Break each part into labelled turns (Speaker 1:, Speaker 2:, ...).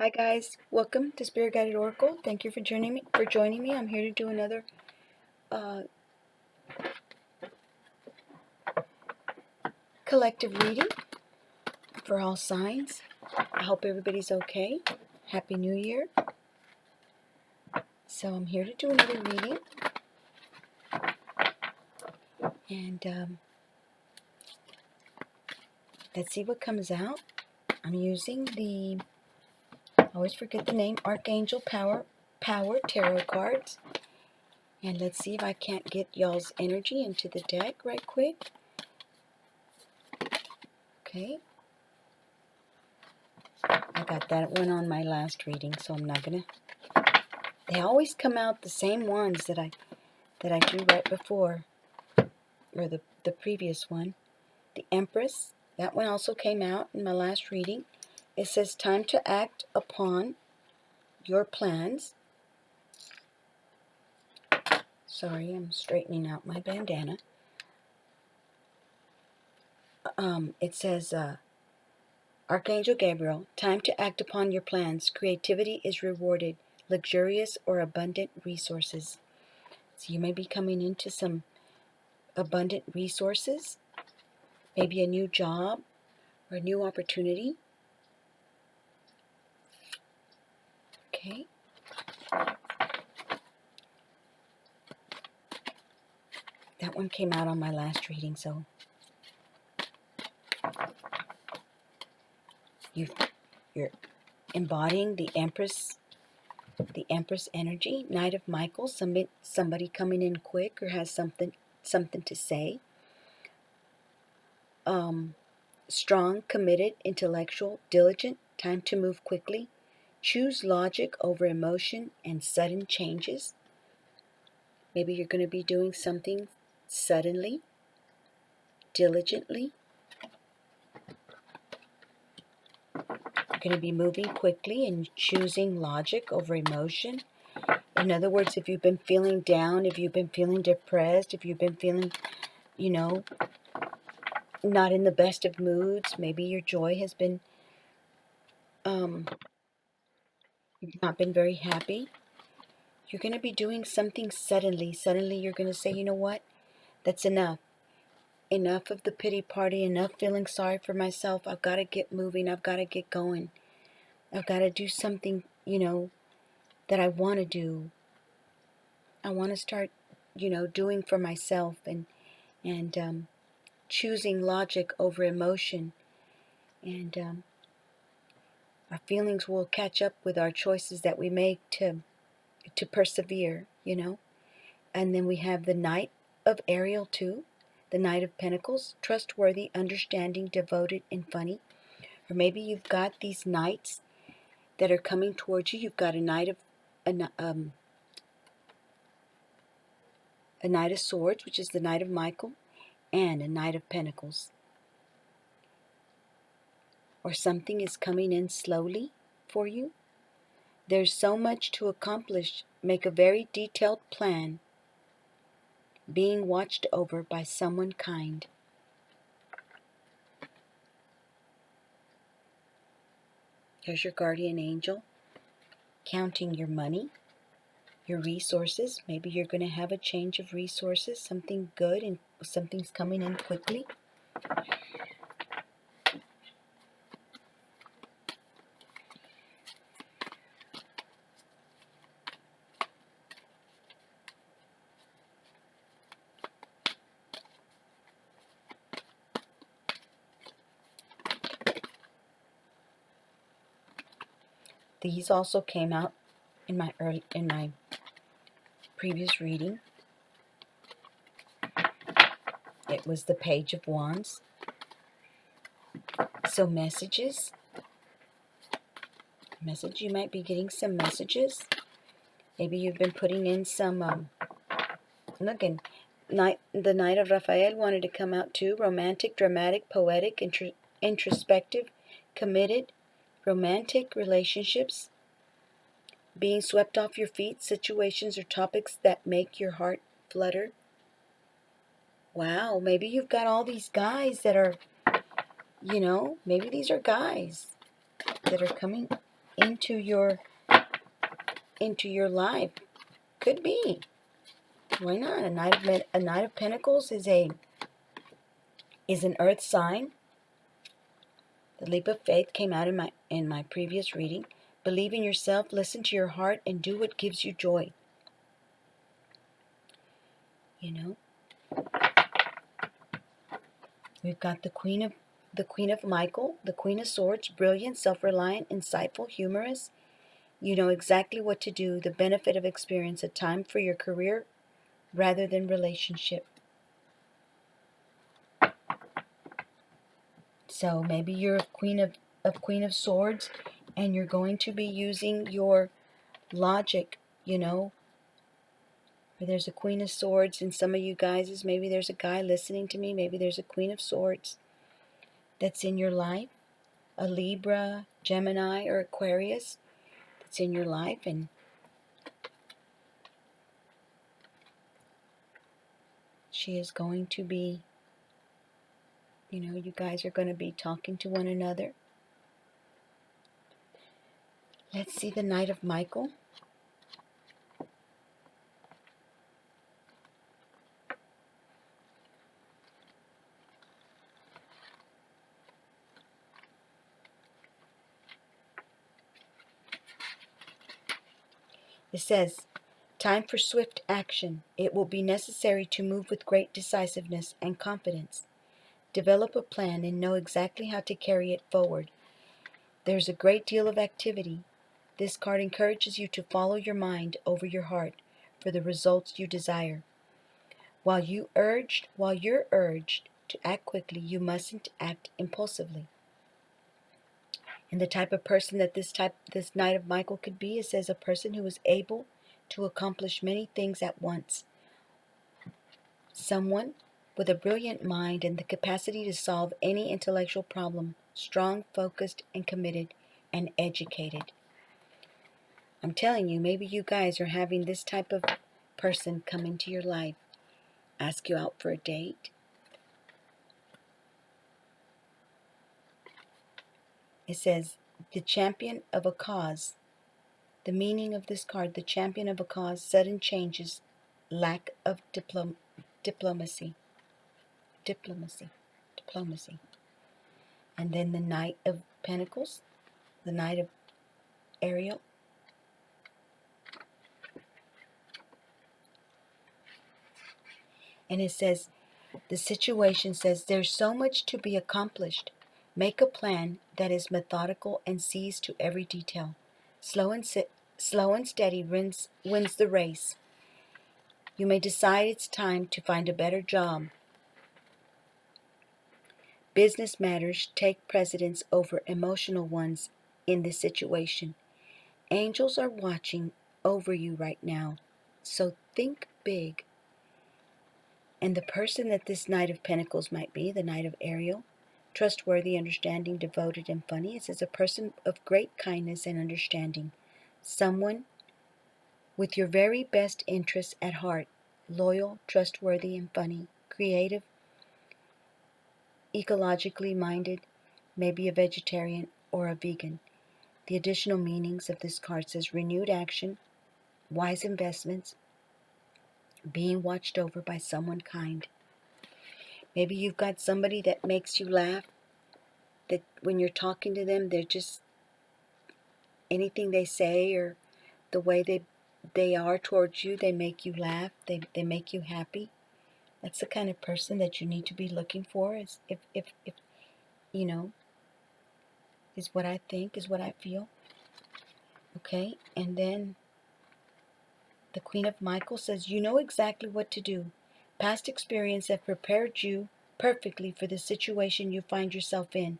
Speaker 1: Hi guys, welcome to Spirit Guided Oracle. Thank you for joining me. I'm here to do another collective reading for all signs. I hope everybody's okay. Happy New Year. So I'm here to do another reading, and let's see what comes out. I'm using the, I always forget the name, Archangel Power Tarot cards. And let's see if I can't get y'all's energy into the deck right quick. Okay. I got that one on my last reading, so I'm not gonna. They always come out the same ones that I drew right before, or the previous one. The Empress. That one also came out in my last reading. It says time to act upon your plans. Sorry, I'm straightening out my bandana. It says Archangel Gabriel, time to act upon your plans. Creativity is rewarded. Luxurious or abundant resources. So you may be coming into some abundant resources. Maybe a new job or a new opportunity. Okay. That one came out on my last reading, so you're embodying the Empress energy. Knight of Michael, somebody coming in quick or has something to say. Strong, committed, intellectual, diligent, time to move quickly. Choose logic over emotion and sudden changes. Maybe you're going to be doing something suddenly, diligently. You're going to be moving quickly and choosing logic over emotion. In other words, if you've been feeling down, if you've been feeling depressed, if you've been feeling, not in the best of moods, maybe your joy has been, you've not been very happy, you're going to be doing something suddenly. Suddenly you're going to say, you know what, that's enough. Enough of the pity party, enough feeling sorry for myself. I've got to get moving. I've got to get going. I've got to do something, that I want to do. I want to start, doing for myself and choosing logic over emotion. And our feelings will catch up with our choices that we make to persevere, And then we have the Knight of Ariel too, the Knight of Pentacles, trustworthy, understanding, devoted, and funny. Or maybe you've got these knights that are coming towards you. You've got a Knight of Swords, which is the Knight of Michael, and a Knight of Pentacles. Or something is coming in slowly for you. There's so much to accomplish. Make a very detailed plan. Being watched over by someone kind. There's your guardian angel. Counting your money, your resources. Maybe you're going to have a change of resources. Something good and something's coming in quickly. These also came out in my previous reading. It was the Page of Wands. So messages. You might be getting some messages. Maybe you've been putting in some, the Knight of Raphael wanted to come out too. Romantic, dramatic, poetic, introspective, committed, romantic relationships. Being swept off your feet, situations or topics that make your heart flutter. Wow, maybe you've got all these guys that are, maybe these are guys that are coming into your life. Could be. Why not? A Knight of Pentacles is an earth sign. The leap of faith came out in my previous reading. Believe in yourself, listen to your heart, and do what gives you joy. You know, we've got the Queen of Michael, the Queen of Swords, brilliant, self-reliant, insightful, humorous. You know exactly what to do. The benefit of experience, a time for your career rather than relationship. So maybe you're a Queen of Swords, and you're going to be using your logic, or there's a Queen of Swords in some of you guys. Maybe there's a guy listening to me. Maybe there's a Queen of Swords that's in your life, a Libra, Gemini, or Aquarius that's in your life, and she is going to be, you guys are going to be talking to one another. Let's see the Knight of Michael. It says, time for swift action. It will be necessary to move with great decisiveness and confidence. Develop a plan and know exactly how to carry it forward. There's a great deal of activity. This card encourages you to follow your mind over your heart for the results you desire. While you're urged to act quickly, you mustn't act impulsively. And the type of person that this Knight of Michael could be, it says a person who is able to accomplish many things at once. Someone with a brilliant mind and the capacity to solve any intellectual problem, strong, focused, and committed, and educated. I'm telling you, maybe you guys are having this type of person come into your life, ask you out for a date. It says, the champion of a cause. The meaning of this card, the champion of a cause, sudden changes, lack of diplomacy. And then the Knight of Pentacles, the Knight of Ariel. And it says, the situation says, there's so much to be accomplished. Make a plan that is methodical and sees to every detail. Slow and steady wins the race. You may decide it's time to find a better job. Business matters take precedence over emotional ones in this situation. Angels are watching over you right now, so think big. And the person that this Knight of Pentacles might be, the Knight of Ariel, trustworthy, understanding, devoted, and funny. It says a person of great kindness and understanding. Someone with your very best interests at heart. Loyal, trustworthy, and funny. Creative, ecologically minded, maybe a vegetarian or a vegan. The additional meanings of this card says renewed action, wise investments, being watched over by someone kind. Maybe you've got somebody that makes you laugh, that when you're talking to them, they're just, anything they say or the way they are towards you, they make you laugh, they make you happy. That's the kind of person that you need to be looking for, is if is what I think, is what I feel. Okay, and then the Queen of Michael says, you know exactly what to do. Past experience have prepared you perfectly for the situation you find yourself in.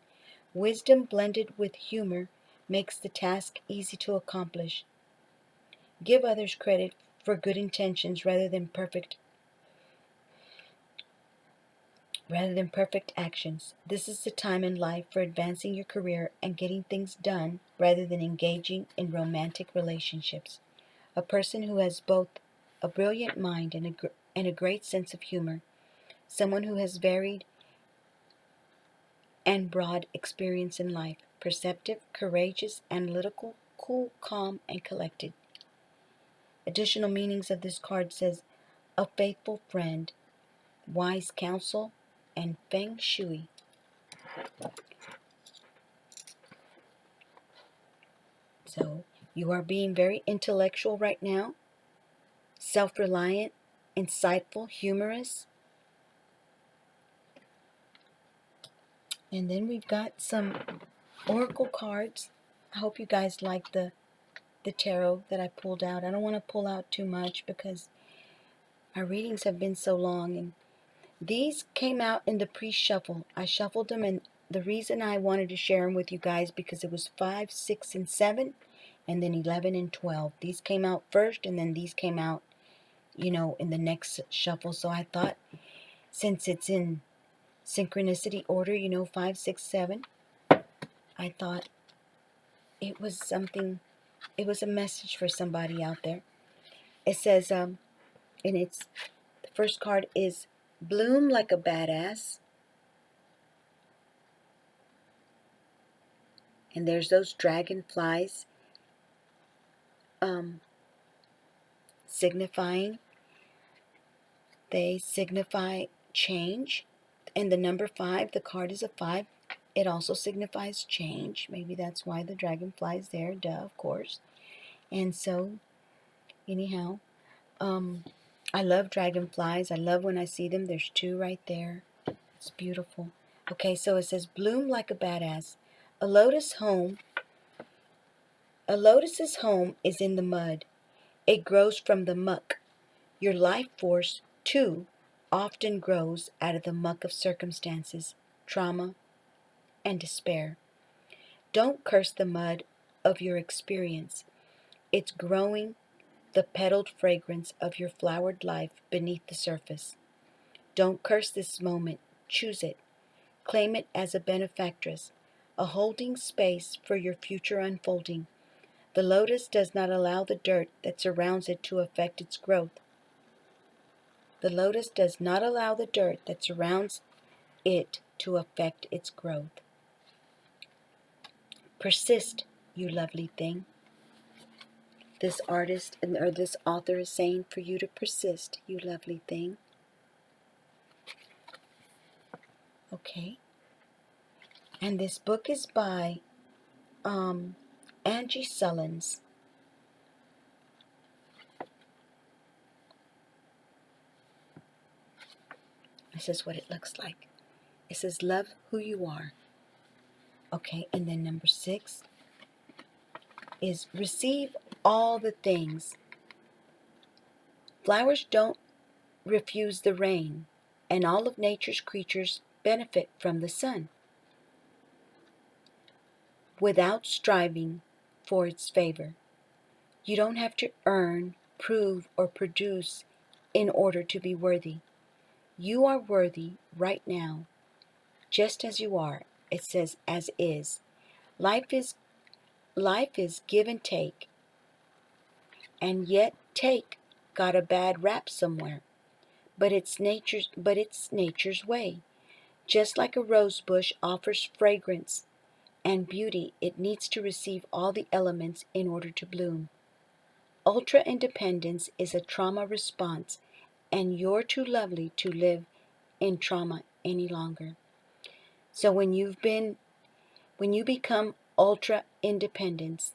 Speaker 1: Wisdom blended with humor makes the task easy to accomplish. Give others credit for good intentions rather than perfect actions. This is the time in life for advancing your career and getting things done rather than engaging in romantic relationships. A person who has both a brilliant mind and a great sense of humor. Someone who has varied and broad experience in life. Perceptive, courageous, analytical, cool, calm, and collected. Additional meanings of this card says a faithful friend, wise counsel, and feng shui. So you are being very intellectual right now, self-reliant, insightful, humorous. And then we've got some oracle cards. I hope you guys like the tarot that I pulled out. I don't want to pull out too much because my readings have been so long, and these came out in the pre-shuffle. I shuffled them, and the reason I wanted to share them with you guys because it was 5, 6, and 7, and then 11 and 12. These came out first, and then these came out, in the next shuffle. So I thought, since it's in synchronicity order, 5, 6, 7, I thought it was something, it was a message for somebody out there. It says, and it's, the first card is bloom like a badass. And there's those dragonflies signifying, they signify change. And the number 5, the card is a 5. It also signifies change. Maybe that's why the dragonfly is there. Duh, of course. And so, anyhow, I love dragonflies. I love when I see them. There's 2 right there. It's beautiful. Okay, so it says, bloom like a badass. A lotus's home is in the mud. It grows from the muck. Your life force, too, often grows out of the muck of circumstances, trauma, and despair. Don't curse the mud of your experience. It's growing the petaled fragrance of your flowered life beneath the surface. Don't curse this moment. Choose it. Claim it as a benefactress, a holding space for your future unfolding. The lotus does not allow the dirt that surrounds it to affect its growth. The lotus does not allow the dirt that surrounds it to affect its growth. Persist, you lovely thing. This artist or this author is saying for you to persist, you lovely thing. Okay. And this book is by Angie Sullins. This is what it looks like. It says, love who you are. Okay, and then number 6 is receive all the things. Flowers don't refuse the rain, and all of nature's creatures benefit from the sun without striving for its favor. You don't have to earn, prove, or produce in order to be worthy. You are worthy right now, just as you are. It says as is. Life is give and take, and yet take got a bad rap somewhere. But it's nature's way. Just like a rose bush offers fragrance and beauty, it needs to receive all the elements in order to bloom. Ultra independence is a trauma response, and you're too lovely to live in trauma any longer. So when you become ultra independence,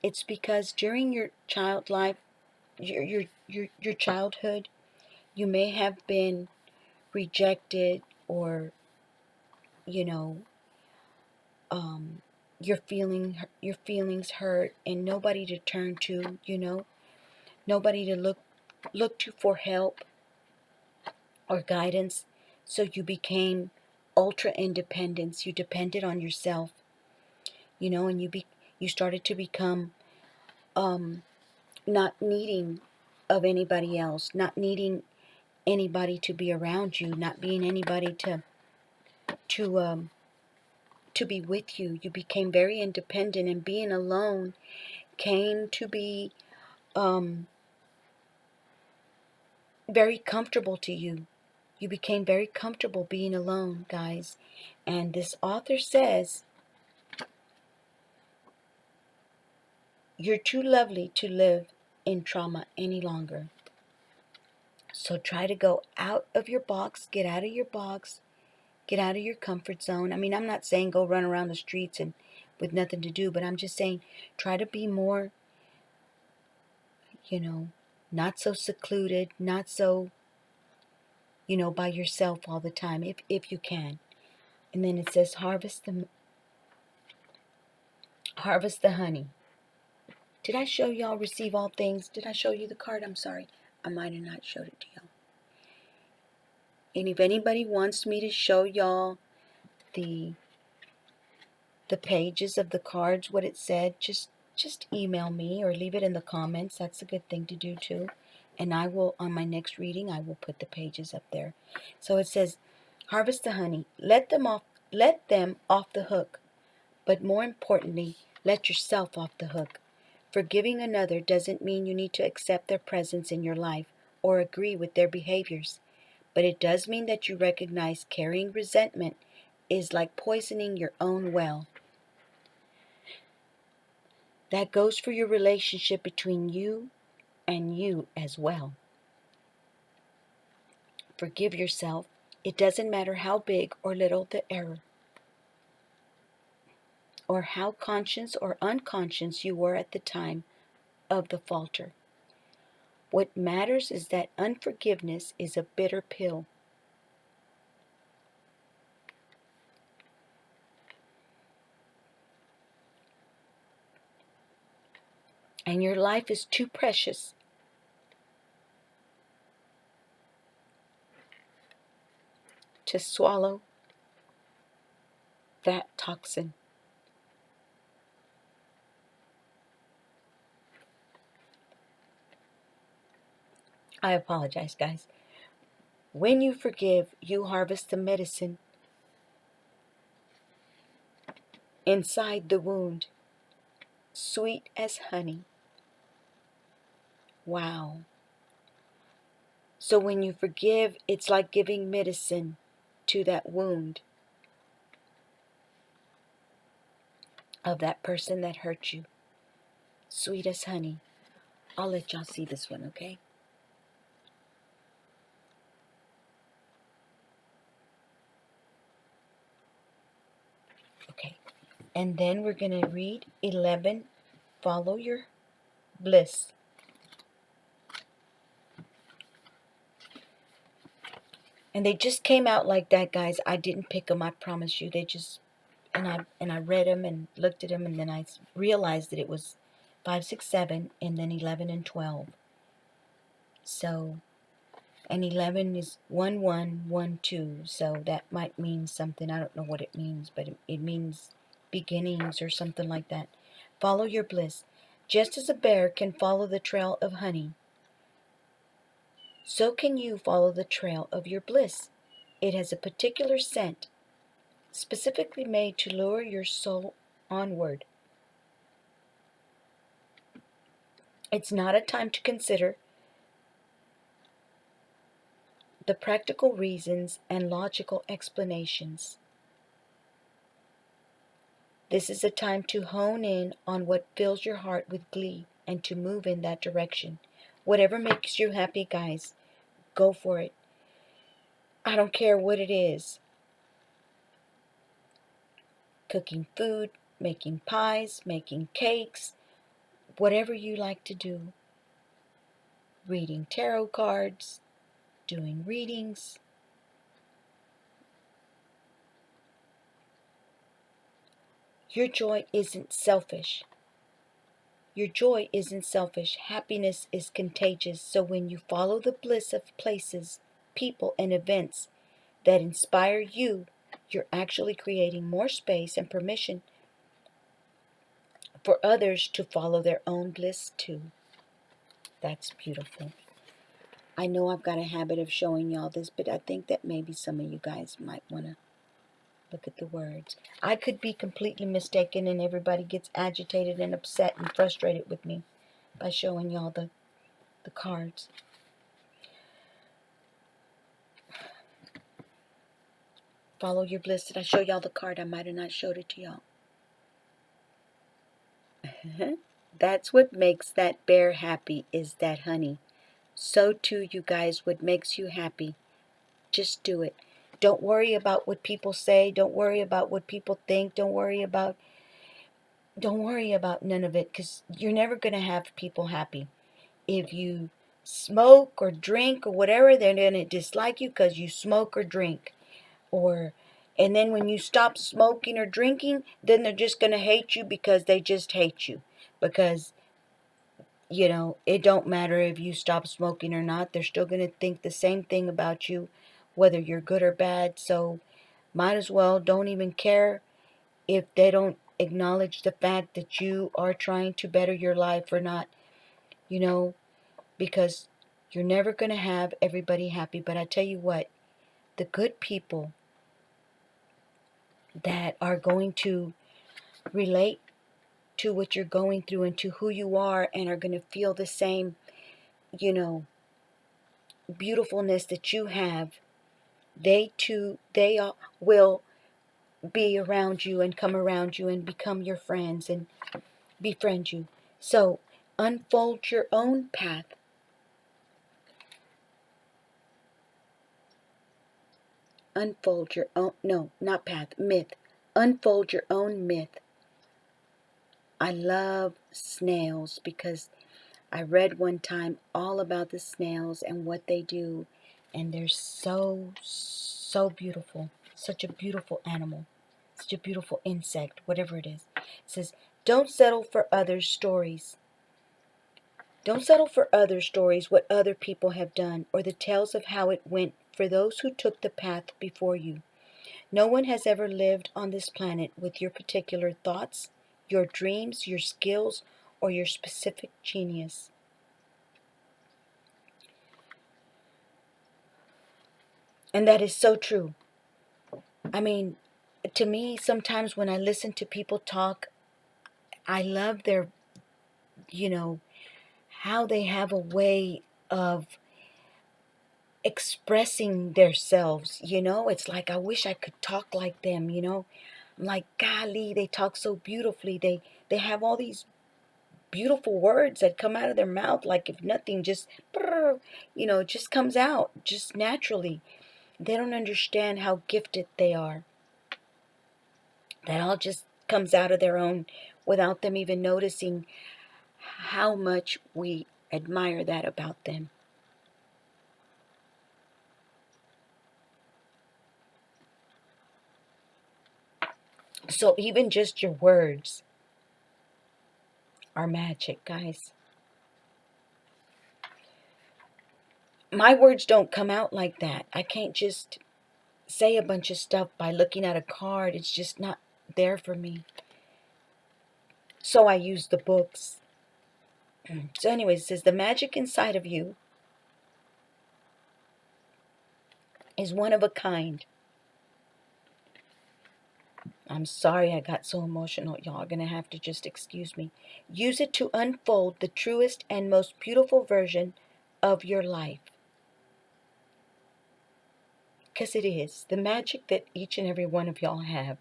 Speaker 1: it's because during your child life, your childhood, you may have been rejected, or your feelings hurt, and nobody to turn to, nobody to look to for help or guidance. So you became ultra independence. You depended on yourself, and you started to become not needing of anybody else, not needing anybody to be around you, not being anybody to be with you. You became very independent, and being alone came to be very comfortable to you. You became very comfortable being alone, guys. And this author says You're too lovely to live in trauma any longer. So try to go out of your box, get out of your box, get out of your comfort zone. I mean, I'm not saying go run around the streets and with nothing to do, but I'm just saying try to be more, not so secluded, not so, by yourself all the time, if you can. And then it says harvest the honey. Did I show y'all receive all things? Did I show you the card? I'm sorry. I might have not showed it to y'all. And if anybody wants me to show y'all the pages of the cards, what it said, just email me or leave it in the comments. That's a good thing to do too. And I will, on my next reading, I will put the pages up there. So it says, harvest the honey. Let them off the hook. But more importantly, let yourself off the hook. Forgiving another doesn't mean you need to accept their presence in your life or agree with their behaviors. But it does mean that you recognize carrying resentment is like poisoning your own well. That goes for your relationship between you and you as well. Forgive yourself. It doesn't matter how big or little the error, or how conscious or unconscious you were at the time of the falter. What matters is that unforgiveness is a bitter pill. And your life is too precious to swallow that toxin. I apologize, guys. When you forgive, you harvest the medicine inside the wound, sweet as honey. Wow. So when you forgive, it's like giving medicine to that wound of that person that hurt you. Sweet as honey. I'll let y'all see this one, okay? Okay. And then we're going to read 11. Follow your bliss. And they just came out like that, guys. I didn't pick them, I promise you. They just, and I read them and looked at them, and then I realized that it was 5, 6, 7, and then 11 and 12. So, and 11 is 1, 1, 1, 2. So that might mean something. I don't know what it means, but it means beginnings or something like that. Follow your bliss. Just as a bear can follow the trail of honey, so can you follow the trail of your bliss. It has a particular scent, specifically made to lure your soul onward. It's not a time to consider the practical reasons and logical explanations. This is a time to hone in on what fills your heart with glee and to move in that direction. Whatever makes you happy, guys, go for it. I don't care what it is. Cooking food, making pies, making cakes, whatever you like to do. Reading tarot cards, doing readings. Your joy isn't selfish. Your joy isn't selfish. Happiness is contagious. So when you follow the bliss of places, people, and events that inspire you, you're actually creating more space and permission for others to follow their own bliss too. That's beautiful. I know I've got a habit of showing y'all this, but I think that maybe some of you guys might want to look at the words. I could be completely mistaken, and everybody gets agitated and upset and frustrated with me by showing y'all the cards. Follow your bliss. Did I show y'all the card? I might have not showed it to y'all. That's what makes that bear happy, is that honey. So too, you guys, what makes you happy, just do it. Don't worry about what people say. Don't worry about what people think. Don't worry about none of it, because you're never going to have people happy. If you smoke or drink or whatever, they're going to dislike you because you smoke or drink. And then when you stop smoking or drinking, then they're just going to hate you because they just hate you. Because, it don't matter if you stop smoking or not. They're still going to think the same thing about you, whether you're good or bad. So might as well don't even care if they don't acknowledge the fact that you are trying to better your life or not, because you're never going to have everybody happy. But I tell you what, the good people that are going to relate to what you're going through and to who you are, and are going to feel the same, you know, beautifulness that you have, they too, will be around you and come around you and become your friends and befriend you. So unfold your own path. Unfold your own, no, not path, myth. Unfold your own myth. I love snails because I read one time all about the snails and what they do, and they're so, so beautiful. Such a beautiful animal, such a beautiful insect, whatever it is. It says, don't settle for others' stories. Don't settle for other stories, what other people have done, or the tales of how it went for those who took the path before you. No one has ever lived on this planet with your particular thoughts, your dreams, your skills, or your specific genius. And that is so true. I mean, to me, sometimes when I listen to people talk, I love their, you know, how they have a way of expressing themselves. It's like, I wish I could talk like them. I'm like, golly, they talk so beautifully. They have all these beautiful words that come out of their mouth, like if nothing, just, it just comes out just naturally. They don't understand how gifted they are. That all just comes out of their own without them even noticing how much we admire that about them. So even just your words are magic, guys. My words don't come out like that. I can't just say a bunch of stuff by looking at a card. It's just not there for me. So I use the books. So anyways, it says the magic inside of you is one of a kind. I'm sorry I got so emotional. Y'all are going to have to just excuse me. Use it to unfold the truest and most beautiful version of your life. Because it is the magic that each and every one of y'all have.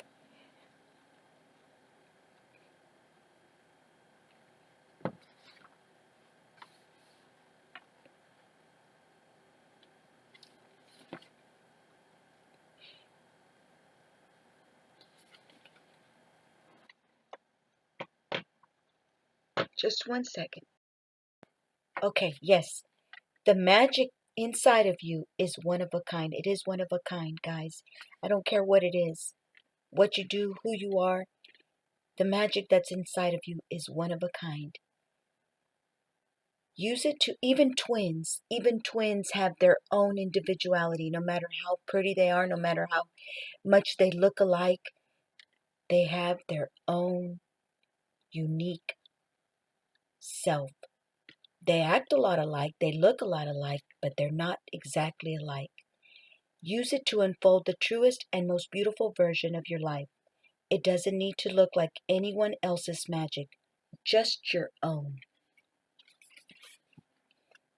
Speaker 1: Just one second. Okay, yes. The magic inside of you is one of a kind. It is one of a kind, guys. I don't care what it is, what you do, who you are. The magic that's inside of you is one of a kind. Use it to, even twins have their own individuality. No matter how pretty they are, no matter how much they look alike, they have their own unique self. They act a lot alike, they look a lot alike, but they're not exactly alike. Use it to unfold the truest and most beautiful version of your life. It doesn't need to look like anyone else's magic, just your own.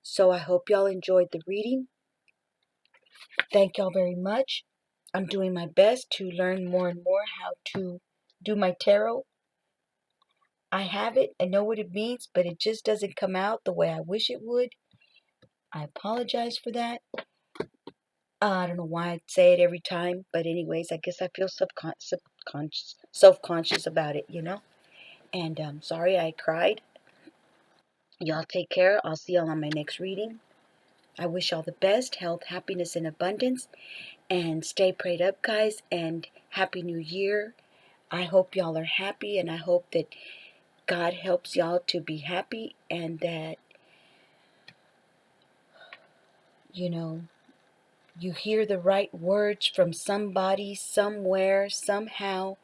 Speaker 1: So I hope y'all enjoyed the reading. Thank y'all very much. I'm doing my best to learn more and more how to do my tarot. I have it. I know what it means, but it just doesn't come out the way I wish it would. I apologize for that. I don't know why I say it every time, but anyways, I guess I feel self-conscious about it, And sorry I cried. Y'all take care. I'll see y'all on my next reading. I wish y'all the best, health, happiness, and abundance. And stay prayed up, guys. And Happy New Year. I hope y'all are happy, and I hope that God helps y'all to be happy, and that, you hear the right words from somebody, somewhere, somehow,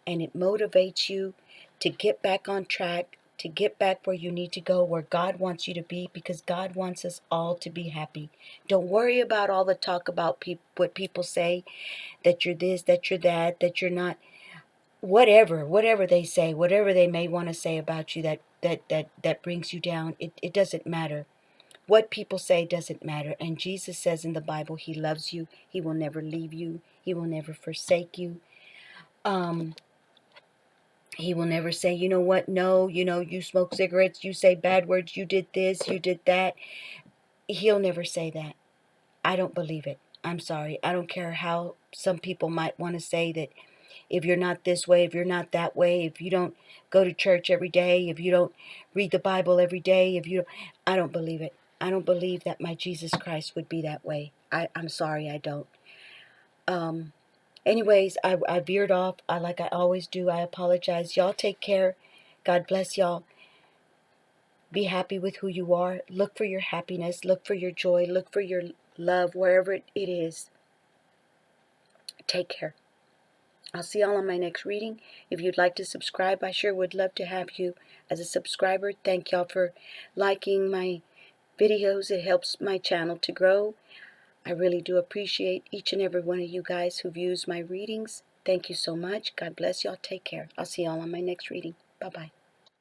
Speaker 1: and it motivates you to get back on track, to get back where you need to go, where God wants you to be, because God wants us all to be happy. Don't worry about all the talk about what people say, that you're this, that you're that you're not, whatever they say, whatever they may want to say about you that brings you down. It doesn't matter. What people say doesn't matter. And Jesus says in the Bible, he loves you. He will never leave you. He will never forsake you. He will never say, you know what, no, you smoke cigarettes, you say bad words, you did this, you did that. He'll never say that. I don't believe it. I'm sorry. I don't care how some people might want to say that if you're not this way, if you're not that way, if you don't go to church every day, if you don't read the Bible every day, I don't believe it. I don't believe that my Jesus Christ would be that way. I'm sorry, I don't. Anyways, I veered off like I always do. I apologize. Y'all take care. God bless y'all. Be happy with who you are. Look for your happiness. Look for your joy. Look for your love, wherever it is. Take care. I'll see y'all on my next reading. If you'd like to subscribe, I sure would love to have you as a subscriber. Thank y'all for liking my videos. It helps my channel to grow. I really do appreciate each and every one of you guys who views my readings. Thank you so much. God bless y'all. Take care. I'll see y'all on my next reading. Bye-bye.